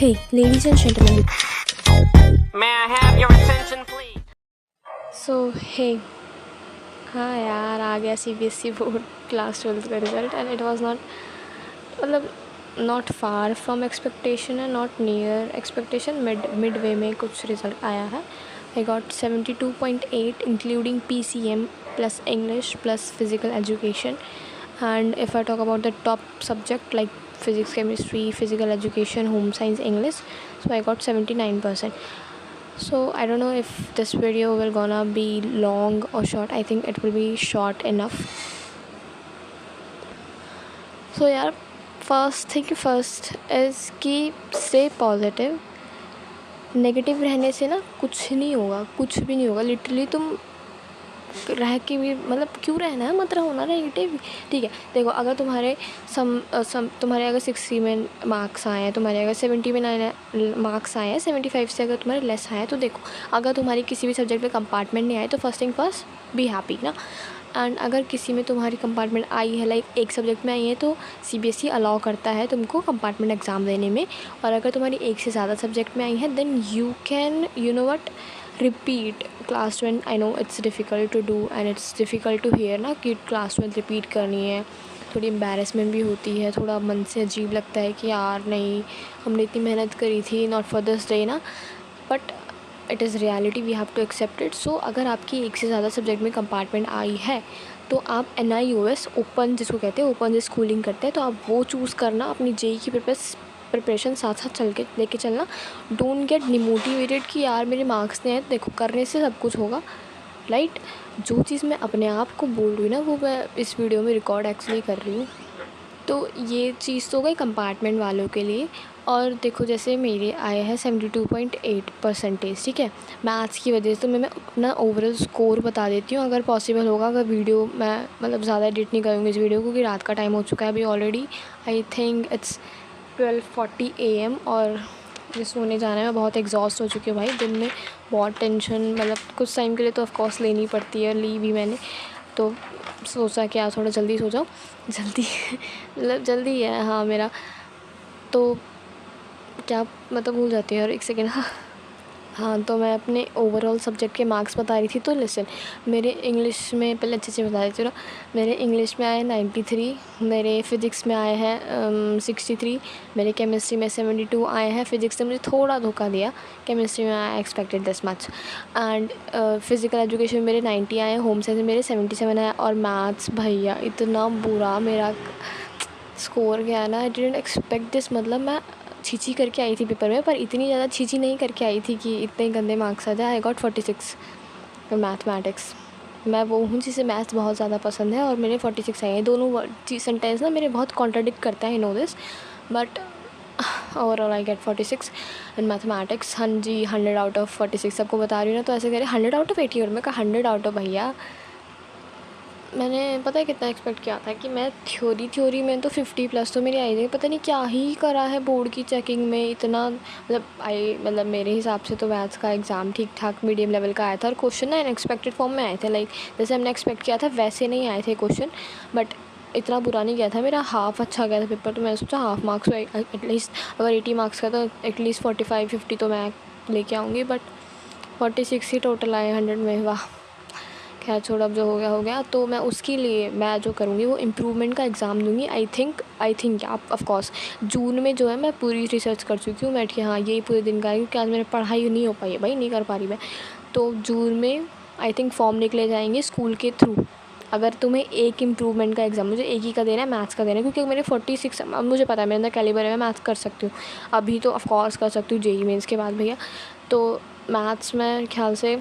Hey, ladies and gentlemen. May I have your attention, please? Hey, हाँ यार आ गया CBSE board class 12th का result and it was not मतलब not far from expectation है, not near expectation, mid way में कुछ result आया है. I got 72.8 including PCM plus English plus physical education. And if I talk about the top subject like physics, chemistry, physical education, home science, English, so I got 79%. So I don't know if this video will gonna be long or short. I think it will be short enough. So yeah, first thing first is कि stay positive. Negative रहने से ना कुछ नहीं होगा, कुछ भी नहीं होगा. लिटरली तुम रह के भी मतलब क्यों रहना है, मत रहो ना नेगेटिव. ठीक है, देखो अगर तुम्हारे तुम्हारे अगर 60 में मार्क्स आए हैं, तुम्हारे अगर 70 में मार्क्स आए हैं, 75 से अगर तुम्हारे लेस आए हैं, तो देखो अगर तुम्हारी किसी भी सब्जेक्ट में कंपार्टमेंट नहीं आए तो first thing first be happy ना. एंड अगर किसी में तुम्हारी कंपार्टमेंट आई है, लाइक एक सब्जेक्ट में आई है, तो CBSE अलाउ करता है तुमको कंपार्टमेंट एग्ज़ाम देने में. और अगर तुम्हारी एक से ज़्यादा सब्जेक्ट में आई है then you can what repeat class 12. I know it's difficult to do and it's difficult to hear ना कि क्लास 12 रिपीट करनी है. थोड़ी एम्बेरसमेंट भी होती है, थोड़ा मन से अजीब लगता है कि यार नहीं हमने इतनी मेहनत करी थी नॉट फॉर दिस डे ना. But it is reality, we have to accept it. So अगर आपकी एक से ज़्यादा सब्जेक्ट में कंपार्टमेंट आई है तो आप NIOS ओपन जिसको कहते हैं, ओपन जो स्कूलिंग करते हैं, तो आप वो चूज़ करना. अपनी JEE की प्रिपरेशन साथ साथ चल के लेके चलना. डोंट गेट डिमोटिवेटेड कि यार मेरे मार्क्स नहीं आए. देखो करने से सब कुछ होगा, राइट. जो चीज़ मैं अपने आप को बोल रही हूँ ना वो मैं इस वीडियो में रिकॉर्ड एक्चुअली कर रही हूँ. तो ये चीज़ तो गई कंपार्टमेंट वालों के लिए. और देखो जैसे मेरे आए हैं 72.8%. ठीक है, मैथ्स की वजह से तो मैं अपना ओवरऑल स्कोर बता देती हूँ अगर पॉसिबल होगा. अगर वीडियो मैं मतलब ज़्यादा एडिट नहीं करूँगी इस वीडियो को, क्योंकि रात का टाइम हो चुका है अभी already. I think it's 12:40 AM और मुझे सोने जाना है. मैं बहुत एग्जॉस्ट हो चुकी हूँ भाई, दिन में बहुत टेंशन, मतलब कुछ टाइम के लिए तो ऑफकोर्स लेनी पड़ती है, ली भी मैंने. तो सोचा कि यार थोड़ा जल्दी सो जाओ, जल्दी मतलब जल्दी है हाँ मेरा. तो क्या मतलब भूल जाती है और एक सेकेंड. हाँ तो मैं अपने ओवरऑल सब्जेक्ट के मार्क्स बता रही थी. तो लिसन, मेरे इंग्लिश में पहले अच्छे से बता देती हूँ ना. मेरे इंग्लिश में आए 93, मेरे फिज़िक्स में आए हैं 63, मेरे केमिस्ट्री में 72 आए हैं. फिज़िक्स ने मुझे थोड़ा धोखा दिया, केमिस्ट्री में I expected this much. And physical education में मेरे 90 आए हैं, होम साइंस में मेरे 77 आए. और मैथ्स भैया इतना बुरा मेरा स्कोर गया ना, आई डिडंट एक्सपेक्ट दिस. मतलब मैं छींची करके आई थी पेपर में, पर इतनी ज़्यादा छींची नहीं करके आई थी कि इतने गंदे मार्क्स आ जाए. I got 46 for mathematics. मैं वो हूँ जिसे मैथ्स बहुत ज़्यादा पसंद है और मेरे 46 आए हैं. दोनों सेंटेंस ना मेरे बहुत कॉन्ट्राडिक्ट करते हैं, I know this, but overall I get 46 in mathematics. हाँ जी, 100 आउट ऑफ 46 सबको बता रही हूँ ना, तो ऐसे कह रहे 100 आउट ऑफ 80. और मैं कहा 100 आउट ऑफ भैया, मैंने पता है कितना एक्सपेक्ट किया था कि मैं थ्योरी में तो 50+ तो मेरी आई थी. पता नहीं क्या ही करा है बोर्ड की चेकिंग में इतना. मतलब मेरे हिसाब से तो मैथ्स का एग्ज़ाम ठीक ठाक मीडियम लेवल का आया था और क्वेश्चन ना अनएक्सपेक्टेड फॉर्म में आए थे. लाइक जैसे हमने एक्सपेक्ट किया था वैसे नहीं आए थे क्वेश्चन, बट इतना बुरा नहीं गया था मेरा. हाफ़ अच्छा गया था पेपर, तो मैंने सोचा हाफ़ मार्क्स एटलीस्ट, अगर 80 मार्क्स का तो एटलीस्ट 45-50 तो मैं लेके आऊँगी. बट 46 ही टोटल आए 100 में. वाह, खैर छोड़, अब जो हो गया हो गया. तो मैं उसके लिए मैं जो करूँगी वो इम्प्रूवमेंट का एग्ज़ाम दूँगी. आई थिंक आप ऑफकोर्स जून में जो है मैं पूरी रिसर्च कर चुकी हूँ बैठ के. हाँ यही पूरे दिन का है क्योंकि आज मेरी पढ़ाई नहीं हो पाई है भाई, नहीं कर पा रही मैं. तो जून में आई थिंक फॉर्म निकले जाएंगे स्कूल के थ्रू. अगर तुम्हें एक इम्प्रूवमेंट का एग्ज़ाम, मुझे एक ही का देना है, मैथ्स का देना है, क्योंकि मेरे 46 अब मुझे पता है मेरे अंदर कैलिबर है, मैं मैथ्स कर सकती हूँ. अभी तो ऑफकोर्स कर सकती हूँ JEE मेंस के बाद भैया. तो मैथ्स में ख्याल से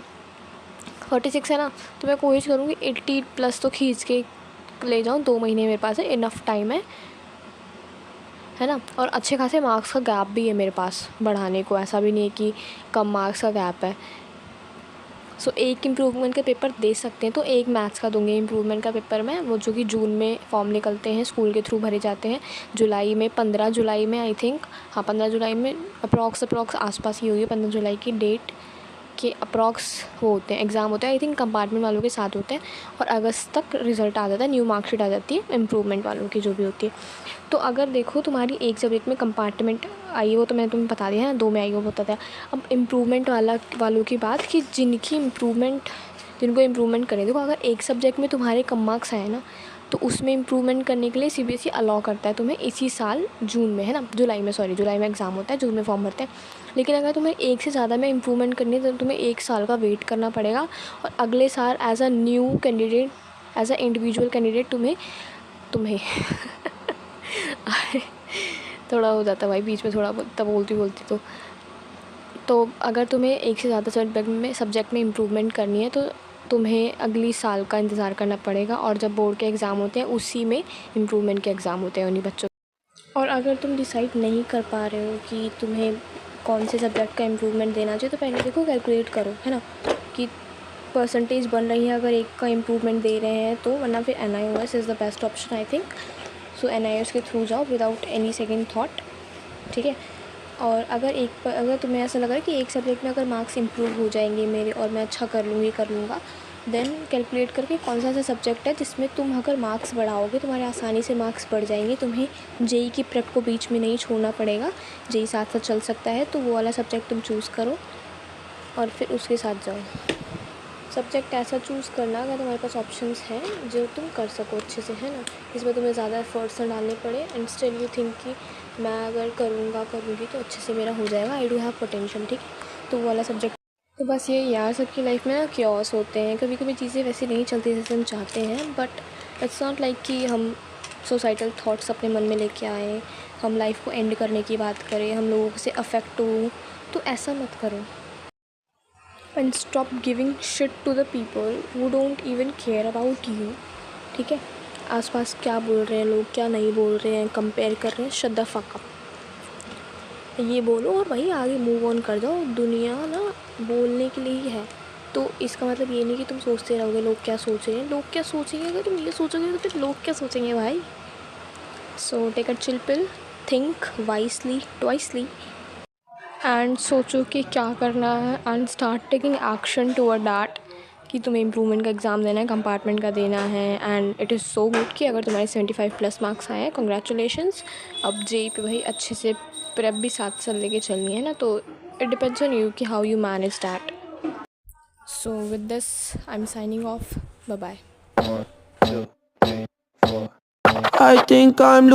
46 है ना, तो मैं कोशिश करूँगी 80+ तो खींच के ले जाऊँ. 2 महीने मेरे पास है, इनफ टाइम है ना. और अच्छे खासे मार्क्स का गैप भी है मेरे पास बढ़ाने को, ऐसा भी नहीं है कि कम मार्क्स का गैप है. सो एक इम्प्रूवमेंट का पेपर दे सकते हैं, तो एक मैथ्स का दूँगी इम्प्रूवमेंट का पेपर में, वो जो कि जून में फॉर्म निकलते हैं स्कूल के थ्रू भरे जाते हैं. जुलाई में 15 जुलाई में आई थिंक, हाँ 15 जुलाई में अप्रॉक्स आसपास ही होगी 15 जुलाई की डेट. के अप्रॉक्स वो होते हैं, एग्ज़ाम होते हैं, आई थिंक कंपार्टमेंट वालों के साथ होते हैं, और अगस्त तक रिज़ल्ट आ जाता है, न्यू मार्कशीट आ जाती है इम्प्रूवमेंट वालों की जो भी होती है। तो अगर देखो तुम्हारी एक सब्जेक्ट में कंपार्टमेंट आई हो, तो मैंने तुम्हें बता दिया है ना, 2 में आई हो बता दिया। अब इम्प्रूवमेंट वालों की बात कि जिनको इम्प्रूवमेंट करनी है। देखो अगर एक सब्जेक्ट में तुम्हारे कम मार्क्स आए ना, तो उसमें इम्प्रूवमेंट करने के लिए सीबीएसई अलाउ करता है तुम्हें इसी साल जून में, है ना, जुलाई में एग्ज़ाम होता है, जून में फॉर्म भरते हैं। लेकिन अगर तुम्हें एक से ज़्यादा में इम्प्रूवमेंट करनी है तो तुम्हें 1 साल का वेट करना पड़ेगा, और अगले साल as a new candidate, as a individual candidate तुम्हें थोड़ा हो जाता है भाई बीच में, थोड़ा तब बोलती तो अगर तुम्हें एक से ज़्यादा सब्जेक्ट में इम्प्रूवमेंट करनी है तो तुम्हें अगली साल का इंतज़ार करना पड़ेगा, और जब बोर्ड के एग्ज़ाम होते हैं उसी में इम्प्रूवमेंट के एग्ज़ाम होते हैं उन्हीं बच्चों। और अगर तुम डिसाइड नहीं कर पा रहे हो कि तुम्हें कौन से सब्जेक्ट का इम्प्रूवमेंट देना चाहिए, तो पहले देखो कैलकुलेट करो, है ना, कि परसेंटेज बन रही है अगर एक का इम्प्रूवमेंट दे रहे हैं तो, वरना फिर NIOS is the best option I think. So NIOS के थ्रू जाओ विदाउट एनी सेकेंड थाट, ठीक है। और अगर तुम्हें ऐसा लग रहा है कि एक सब्जेक्ट में अगर मार्क्स इंप्रूव हो जाएंगे मेरे और मैं अच्छा कर लूँगा, देन कैलकुलेट करके कौन सा ऐसा सब्जेक्ट है जिसमें तुम अगर मार्क्स बढ़ाओगे तुम्हारे आसानी से मार्क्स बढ़ जाएंगे, तुम्हें जेई की प्रेप को बीच में नहीं छोड़ना पड़ेगा, जेई साथ साथ चल सकता है, तो वो वाला सब्जेक्ट तुम चूज़ करो और फिर उसके साथ जाओ। सब्जेक्ट ऐसा चूज़ करना अगर तुम्हारे पास ऑप्शंस हैं जो तुम कर सको अच्छे से, है ना, इसमें तुम्हें ज़्यादा एफर्ट्स ना डालने पड़े, एंड स्टिल यू थिंक कि मैं अगर करूँगी तो अच्छे से मेरा हो जाएगा, आई डू हैव पोटेंशियल, ठीक है, तो वो वाला सब्जेक्ट। तो बस ये यार, सबकी लाइफ में ना क्योस होते हैं, कभी कभी चीज़ें वैसे नहीं चलती जैसे हम चाहते हैं, बट इट्स नॉट लाइक कि हम सोसाइटल थॉट्स अपने मन में लेके आए, हम लाइफ को एंड करने की बात करें, हम लोगों से अफेक्ट हो, तो ऐसा मत करो। And stop giving shit to the people who don't even care about you, ठीक है। आसपास क्या बोल रहे हैं लोग, क्या नहीं बोल रहे हैं, कंपेयर कर रहे हैं, शट द फक अप, ये बोलो और भाई आगे मूव ऑन कर जाओ। दुनिया ना बोलने के लिए ही है, तो इसका मतलब ये नहीं कि तुम सोचते रहोगे लोग क्या सोच रहे हैं, लोग क्या सोचेंगे, अगर तुम ये सोचोगे तो फिर लोग क्या सोचेंगे भाई। So take a chill pill, think wisely twicely, and सोचो कि क्या करना है, and start taking action toward that, कि तुम्हें इम्प्रूवमेंट का एग्ज़ाम देना है, कंपार्टमेंट का देना है। And it is so good कि अगर तुम्हारे 75+ मार्क्स आए हैं, कॉन्ग्रेचुलेशंस। अब जेई पे भाई अच्छे से प्रेप भी साथ साथ लेके चलनी है ना, तो इट डिपेंड्स ऑन यू कि how you manage that. So with this I am signing off, bye bye. I think I'm